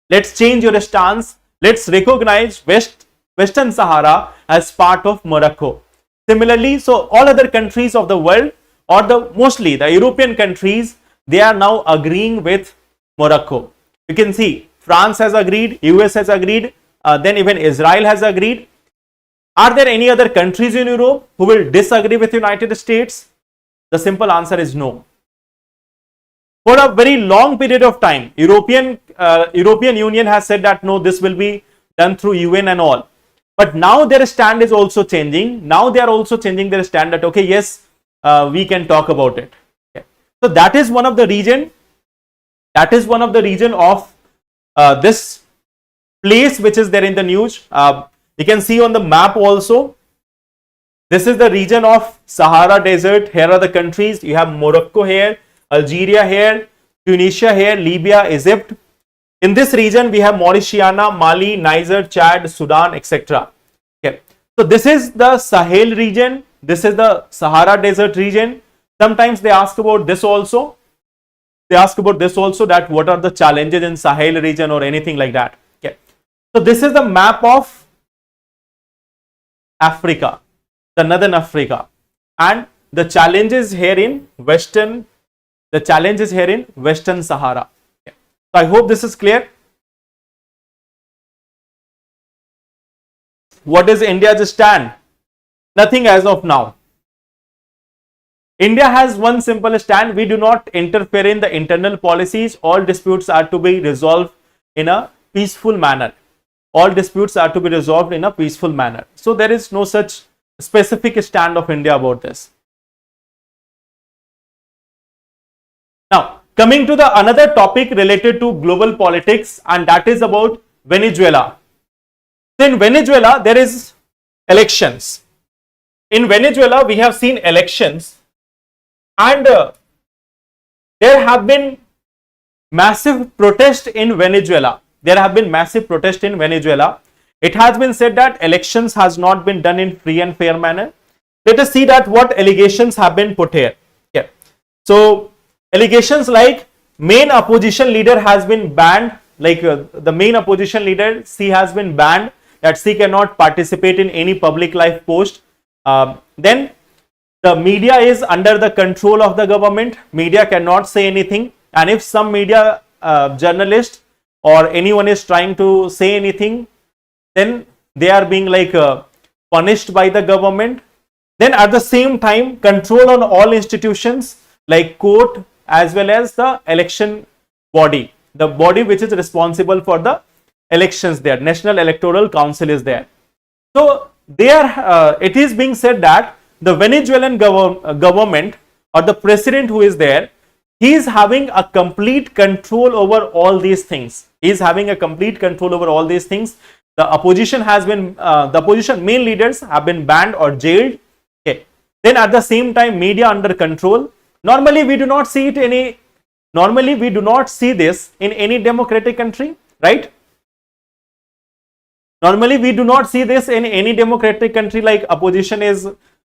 let's change your stance. Let's recognize Western Sahara as part of Morocco. Similarly, so all other countries of the world, or mostly the European countries, they are now agreeing with Morocco. You can see France has agreed, US has agreed, then even Israel has agreed. Are there any other countries in Europe who will disagree with United States? The simple answer is no. For a very long period of time, European Union has said that no, this will be done through UN and all. But now their stand is also changing. Now they are also changing their stand that okay, yes, we can talk about it. Okay. So that is one of the region. That is one of the region of this place which is there in the news. You can see on the map also. This is the region of Sahara Desert. Here are the countries. You have Morocco here, Algeria here, Tunisia here, Libya, Egypt. In this region, we have Mauritania, Mali, Niger, Chad, Sudan, etc. Okay. So this is the Sahel region. This is the Sahara Desert region. Sometimes they ask about this also. They ask about this also, that what are the challenges in Sahel region or anything like that. Okay. So this is the map of Africa, the northern Africa, and the challenges here in Western Sahara. Okay. So I hope this is clear. What is India's stand? Nothing as of now. India has one simple stand: we do not interfere in the internal policies. All disputes are to be resolved in a peaceful manner. All disputes are to be resolved in a peaceful manner. So there is no such specific stand of India about this. Now, coming to the another topic related to global politics, and that is about Venezuela. So in Venezuela, there is elections. In Venezuela, we have seen elections, and there have been massive protest in Venezuela. There have been massive protest in Venezuela. It has been said that elections has not been done in free and fair manner. Let us see that what allegations have been put here. Yeah. So allegations like main opposition leader has been banned, like the main opposition leader, she has been banned, that she cannot participate in any public life post. Then the media is under the control of the government. Media cannot say anything, and if some media journalist or anyone is trying to say anything, then they are being like punished by the government. Then at the same time, control on all institutions like court as well as the election body, the body which is responsible for the elections there, National Electoral Council is there. So there it is being said that the Venezuelan government or the president who is there, he is having a complete control over all these things. He is having a complete control over all these things. The opposition has been, the opposition main leaders have been banned or jailed. Okay. Then at the same time, media under control. Normally we do not see it normally we do not see this in any democratic country, right? Normally we do not see this in any democratic country, like opposition is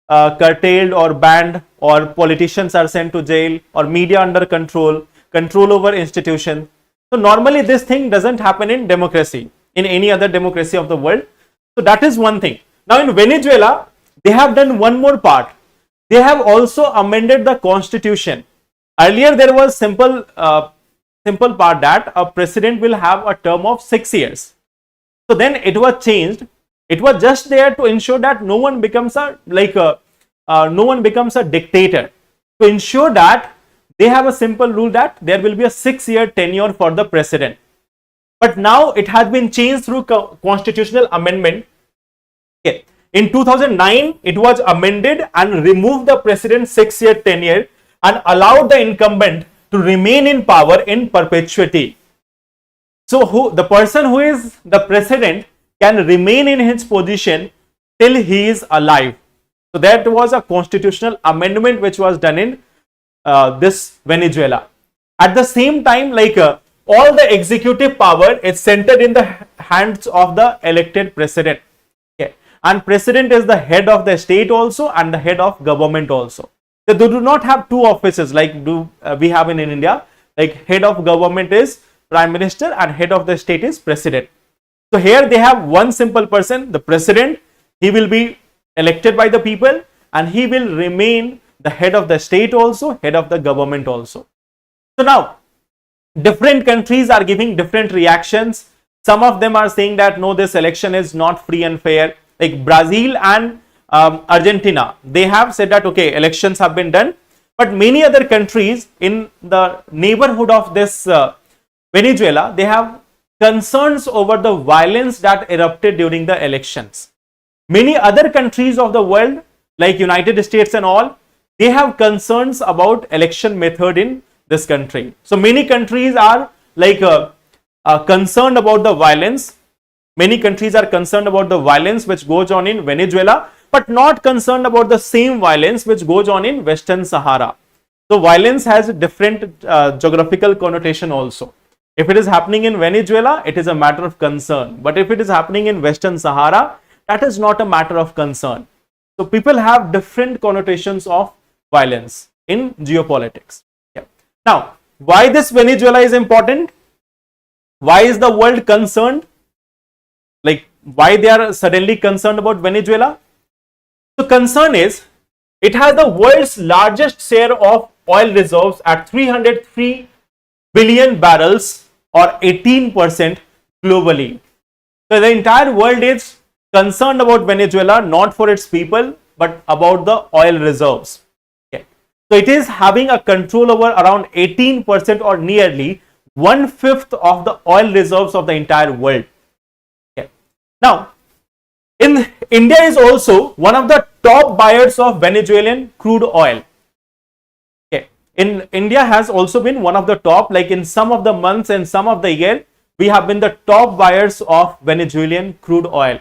curtailed or banned, or politicians are sent to jail, or media under control over institutions. So normally this thing doesn't happen in democracy, in any other democracy of the world. So that is one thing. Now in Venezuela, they have done one more part. They have also amended the constitution. Earlier there was simple part that a president will have a term of 6 years. So then it was changed. It was just there to ensure that no one becomes a dictator. To ensure that they have a simple rule that there will be a 6-year tenure for the president. But now it has been changed through constitutional amendment. Okay. In 2009, it was amended and removed the president's 6-year tenure and allowed the incumbent to remain in power in perpetuity. So the person who is the president can remain in his position till he is alive. So that was a constitutional amendment which was done in this Venezuela. At the same time, like all the executive power is centered in the hands of the elected president. Okay. And president is the head of the state also and the head of government also. So they do not have two offices like we have in India. Like head of government is prime minister and head of the state is president. So here they have one simple person, the president. He will be elected by the people and he will remain the head of the state also, head of the government also. So now different countries are giving different reactions. Some of them are saying that no, this election is not free and fair. Like Brazil and Argentina, they have said that okay, elections have been done. But many other countries in the neighborhood of this Venezuela, they have concerns over the violence that erupted during the elections. Many other countries of the world like United States and all, they have concerns about election method in this country. So many countries are like concerned about the violence. Many countries are concerned about the violence which goes on in Venezuela, but not concerned about the same violence which goes on in Western Sahara. So violence has a different geographical connotation also. If it is happening in Venezuela, it is a matter of concern. But if it is happening in Western Sahara, that is not a matter of concern. So people have different connotations of violence in geopolitics. Yeah. Now, why this Venezuela is important? Why is the world concerned? Like, why they are suddenly concerned about Venezuela? So concern is, it has the world's largest share of oil reserves at 303 billion barrels or 18% globally. So the entire world is concerned about Venezuela, not for its people, but about the oil reserves. Okay. So it is having a control over around 18% or nearly 1/5 of the oil reserves of the entire world. Okay. Now, in India is also one of the top buyers of Venezuelan crude oil. Okay. In India has also been one of the top, like in some of the months and some of the year, we have been the top buyers of Venezuelan crude oil.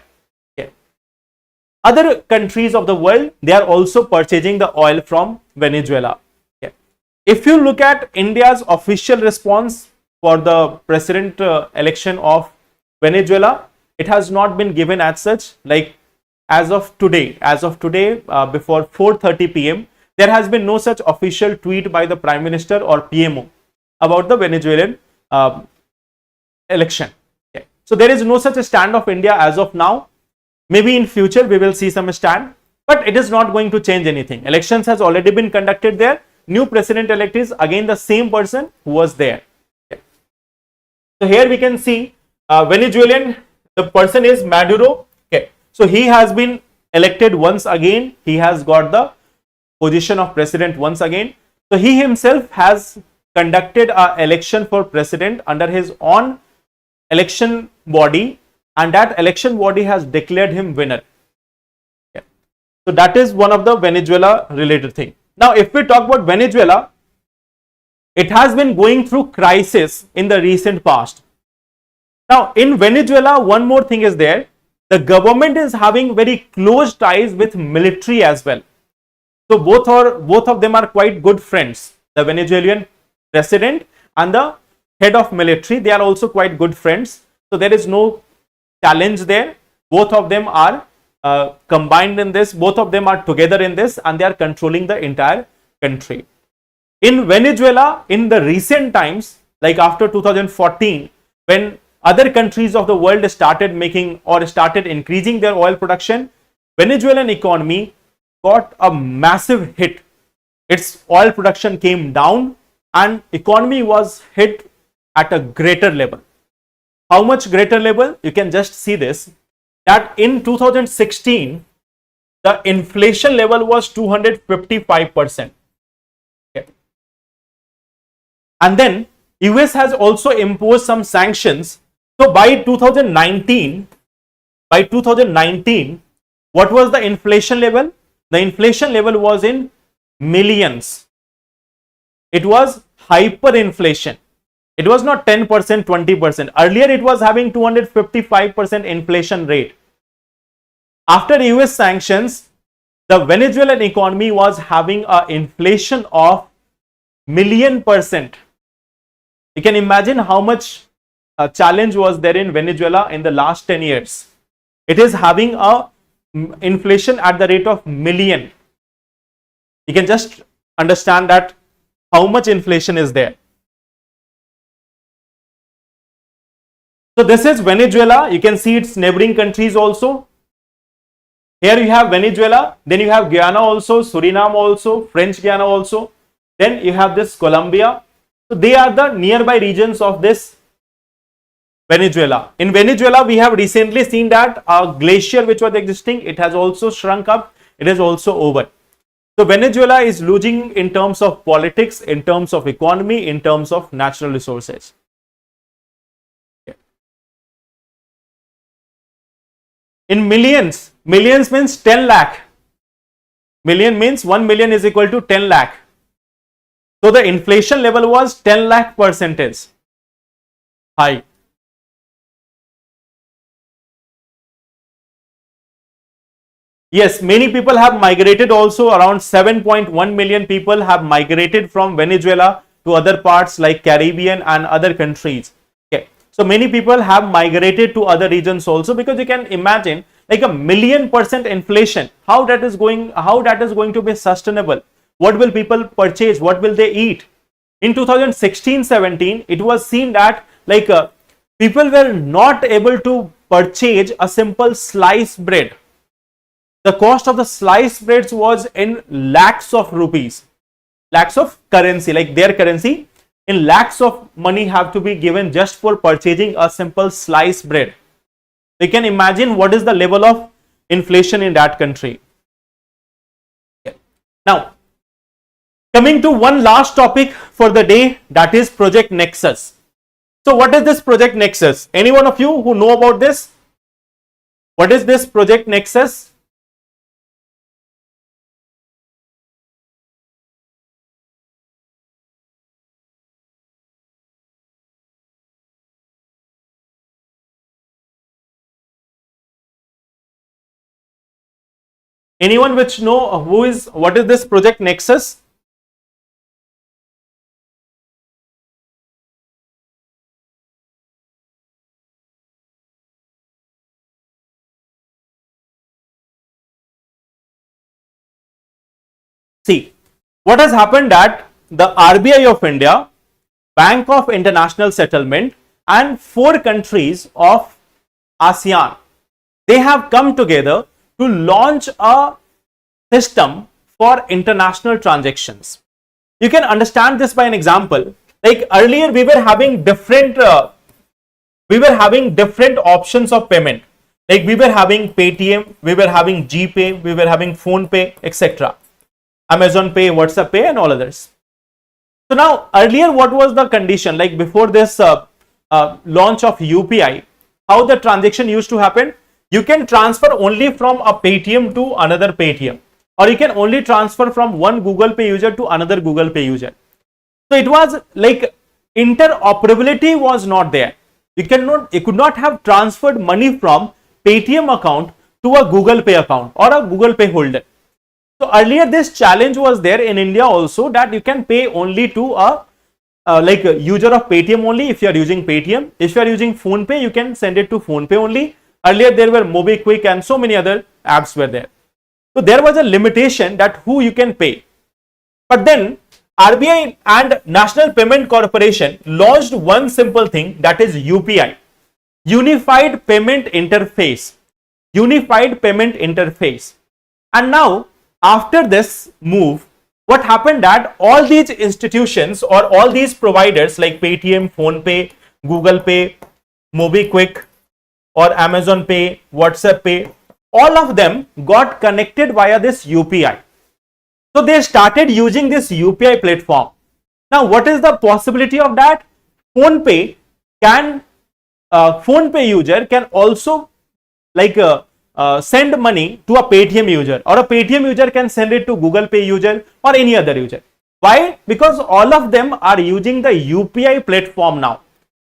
Okay. Other countries of the world, they are also purchasing the oil from Venezuela. Okay. If you look at India's official response for the president election of Venezuela, it has not been given as such. Like as of today, before 4:30 p.m., there has been no such official tweet by the Prime Minister or PMO about the Venezuelan election. Okay. So there is no such a stand of India as of now. Maybe in future we will see some stand, but it is not going to change anything. Elections has already been conducted there. New president elect is again the same person who was there. Okay. So here we can see Venezuelan, the person is Maduro. Okay. So he has been elected once again. He has got the position of president once again. So he himself has conducted an election for president under his own election body, and that election body has declared him winner. Okay. So that is one of the Venezuela related thing. Now, if we talk about Venezuela, it has been going through crisis in the recent past. Now, in Venezuela, one more thing is there. The government is having very close ties with military as well. So both of them are quite good friends. The Venezuelan president and the head of military, they are also quite good friends. So there is no challenge there. Both of them are combined in this. Both of them are together in this, and they are controlling the entire country. In Venezuela, in the recent times, like after 2014, when other countries of the world started making or started increasing their oil production, Venezuelan economy got a massive hit. Its oil production came down and economy was hit at a greater level. How much greater level? You can just see this, that in 2016, the inflation level was 255%. Okay. And then US has also imposed some sanctions. So by 2019, what was the inflation level? The inflation level was in millions. It was hyperinflation. It was not 10%, 20%. Earlier it was having 255% inflation rate. After US sanctions, the Venezuelan economy was having an inflation of million%. You can imagine how much challenge was there in Venezuela in the last 10 years. It is having a inflation at the rate of million. You can just understand that how much inflation is there. So this is Venezuela. You can see its neighboring countries also. Here you have Venezuela, then you have Guyana also, Suriname also, French Guiana also. Then you have this Colombia. So they are the nearby regions of this Venezuela. In Venezuela, we have recently seen that a glacier which was existing, it has also shrunk up. It is also over. So Venezuela is losing in terms of politics, in terms of economy, in terms of natural resources. In millions, millions means 10 lakh. Million means 1 million is equal to 10 lakh. So the inflation level was 10 lakh percentage high. Yes, many people have migrated also. Around 7.1 million people have migrated from Venezuela to other parts like Caribbean and other countries. Okay. So many people have migrated to other regions also, because you can imagine like 1,000,000% inflation, how that is going to be sustainable. What will people purchase? What will they eat? In 2016-17, it was seen that like people were not able to purchase a simple sliced bread. The cost of the sliced breads was in lakhs of rupees, lakhs of currency, like their currency, in lakhs of money have to be given just for purchasing a simple sliced bread. You can imagine what is the level of inflation in that country. Now, coming to one last topic for the day, that is Project Nexus. So what is this Project Nexus? Any one of you who know about this? What is this Project Nexus? Anyone which know what is this Project Nexus? See, what has happened that the RBI of India, Bank of International Settlement, and 4 countries of ASEAN, they have come together to launch a system for international transactions. You can understand this by an example. Like earlier, we were having different options of payment. Like we were having Paytm, we were having GPay, we were having Phone Pay, etc. Amazon Pay, WhatsApp Pay, and all others. So now, earlier, what was the condition? Like before this launch of UPI, how the transaction used to happen? You can transfer only from a Paytm to another Paytm, or you can only transfer from one Google Pay user to another Google Pay user. So it was like interoperability was not there. You could not have transferred money from Paytm account to a Google Pay account or a Google Pay holder. So earlier this challenge was there in India also, that you can pay only to a user of Paytm only if you are using Paytm. If you are using Phone Pay, you can send it to Phone Pay only. Earlier there were MobiKwik and so many other apps were there. So there was a limitation that who you can pay. But then RBI and National Payment Corporation launched one simple thing, that is UPI, Unified Payment Interface. Unified Payment Interface. And now after this move, what happened that all these institutions or all these providers like Paytm, Phone Pay, Google Pay, MobiKwik, or Amazon Pay, WhatsApp Pay, all of them got connected via this UPI. So they started using this UPI platform. Now what is the possibility of that? Phone Pay user can also send money to a Paytm user, or a Paytm user can send it to Google Pay user or any other user. Why? Because all of them are using the UPI platform now.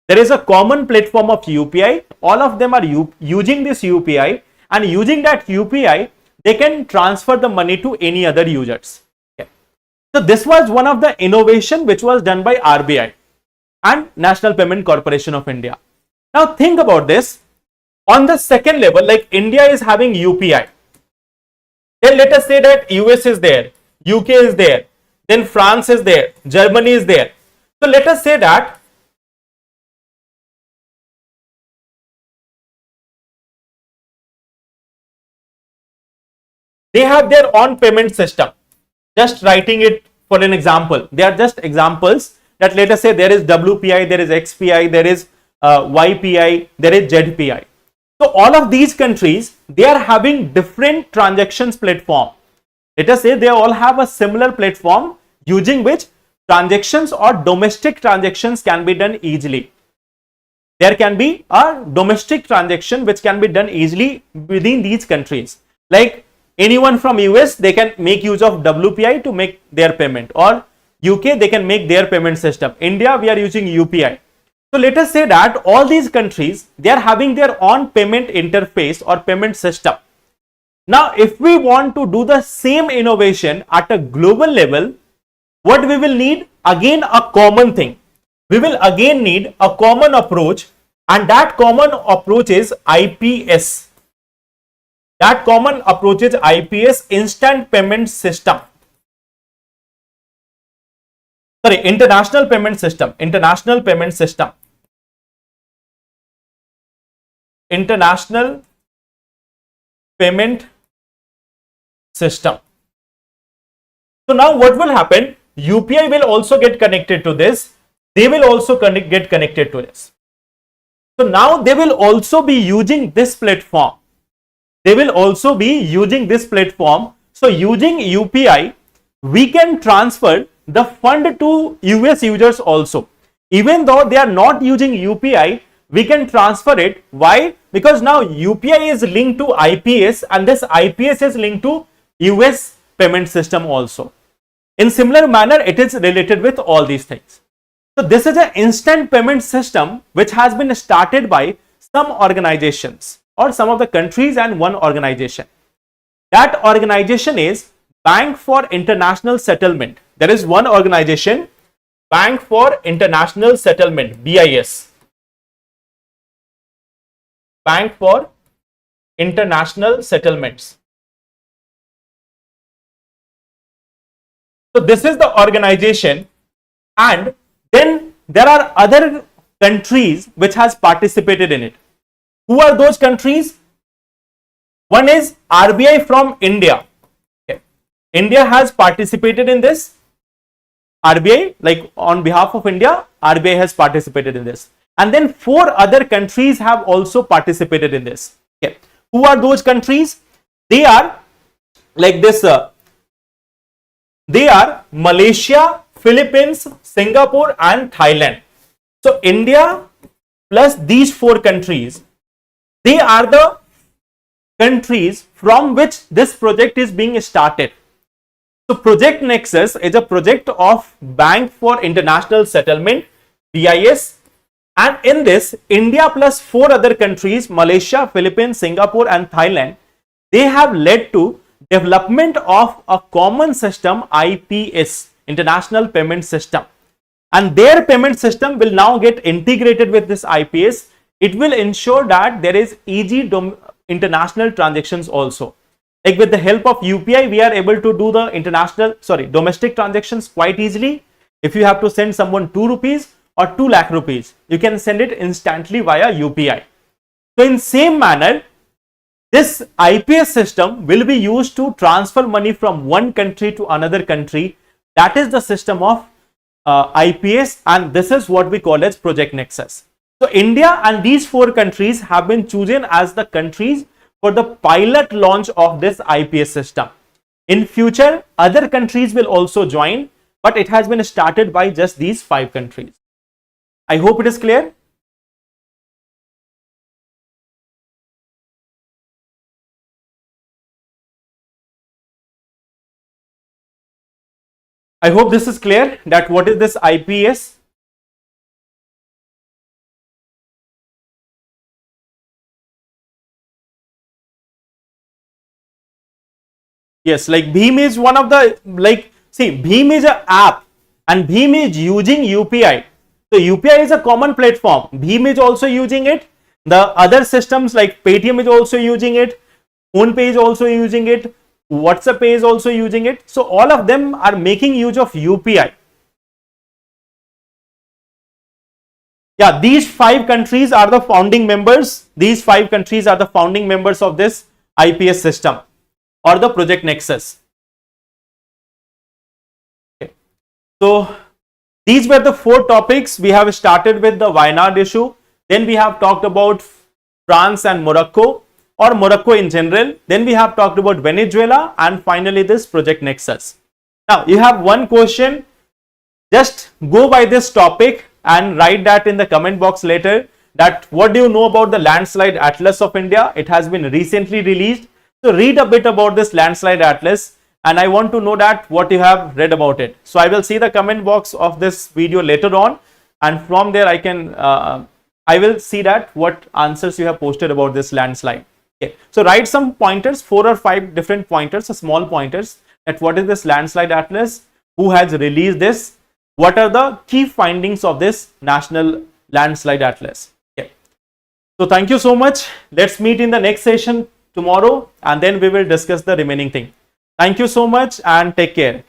There is a common platform of UPI. All of them are using this UPI, and using that UPI, they can transfer the money to any other users. Okay. So this was one of the innovation which was done by RBI and National Payment Corporation of India. Now think about this. On the second level, like India is having UPI. Then let us say that US is there, UK is there, then France is there, Germany is there. So let us say that they have their own payment system. Just writing it for an example. They are just examples, that let us say there is WPI, there is XPI, there is YPI, there is ZPI. So all of these countries, they are having different transactions platform. Let us say they all have a similar platform using which transactions or domestic transactions can be done easily. There can be a domestic transaction which can be done easily within these countries. Like anyone from US, they can make use of WPI to make their payment, or UK, they can make their payment system. India, we are using UPI. So let us say that all these countries, they are having their own payment interface or payment system. Now, if we want to do the same innovation at a global level, what we will need? Again, a common thing. We will again need a common approach, and that common approach is IPS. That common approach is IPS, Instant Payment System. Sorry, International Payment System. International Payment System. International Payment System. So now what will happen? UPI will also get connected to this. They will also get connected to this. So now they will also be using this platform. They will also be using this platform. So using UPI, we can transfer the fund to US users also. Even though they are not using UPI, we can transfer it. Why? Because now UPI is linked to IPS, and this IPS is linked to US payment system also. In similar manner, it is related with all these things. So this is an instant payment system which has been started by some organizations or some of the countries and one organization. That organization is Bank for International Settlement. There is one organization, Bank for International Settlement, BIS. Bank for International Settlements. So this is the organization, and then there are other countries which has participated in it. Who are those countries? One is RBI from India. Okay. India has participated in this. RBI, like on behalf of India, RBI has participated in this. And then 4 other countries have also participated in this. Okay. Who are those countries? They are like this. They are Malaysia, Philippines, Singapore and Thailand. So India plus these 4 countries, they are the countries from which this project is being started. So Project Nexus is a project of Bank for International Settlement, BIS, and in this India plus 4 other countries, Malaysia, Philippines, Singapore and Thailand, they have led to development of a common system, IPS, International Payment System, and their payment system will now get integrated with this IPS. It will ensure that there is easy international transactions also. Like with the help of UPI, we are able to do the domestic transactions quite easily. If you have to send someone 2 rupees or 2 lakh rupees, you can send it instantly via UPI. So in same manner, this IPS system will be used to transfer money from one country to another country. That is the system of IPS, and this is what we call as Project Nexus. So India and these 4 countries have been chosen as the countries for the pilot launch of this IPS system. In future, other countries will also join, but it has been started by just these 5 countries. I hope it is clear. I hope this is clear that what is this IPS. Yes, like Bheem is one of the, Bheem is an app and Bheem is using UPI. So UPI is a common platform. Bheem is also using it. The other systems like Paytm is also using it. PhonePe is also using it. WhatsApp Pay is also using it. So all of them are making use of UPI. Yeah, these 5 countries are the founding members. These 5 countries are the founding members of this IPS system or the Project Nexus. Okay. So these were the 4 topics. We have started with the Wayanad issue. Then we have talked about France and Morocco, or Morocco in general. Then we have talked about Venezuela, and finally this Project Nexus. Now you have one question. Just go by this topic and write that in the comment box later, that what do you know about the landslide atlas of India? It has been recently released. So read a bit about this landslide atlas, and I want to know that what you have read about it. So I will see the comment box of this video later on, and from there I will see that what answers you have posted about this landslide. Okay, so write some pointers, 4 or 5 different pointers, small pointers, that what is this landslide atlas, who has released this, what are the key findings of this national landslide atlas. Okay, so thank you so much. Let's meet in the next session tomorrow, and then we will discuss the remaining thing. Thank you so much and take care.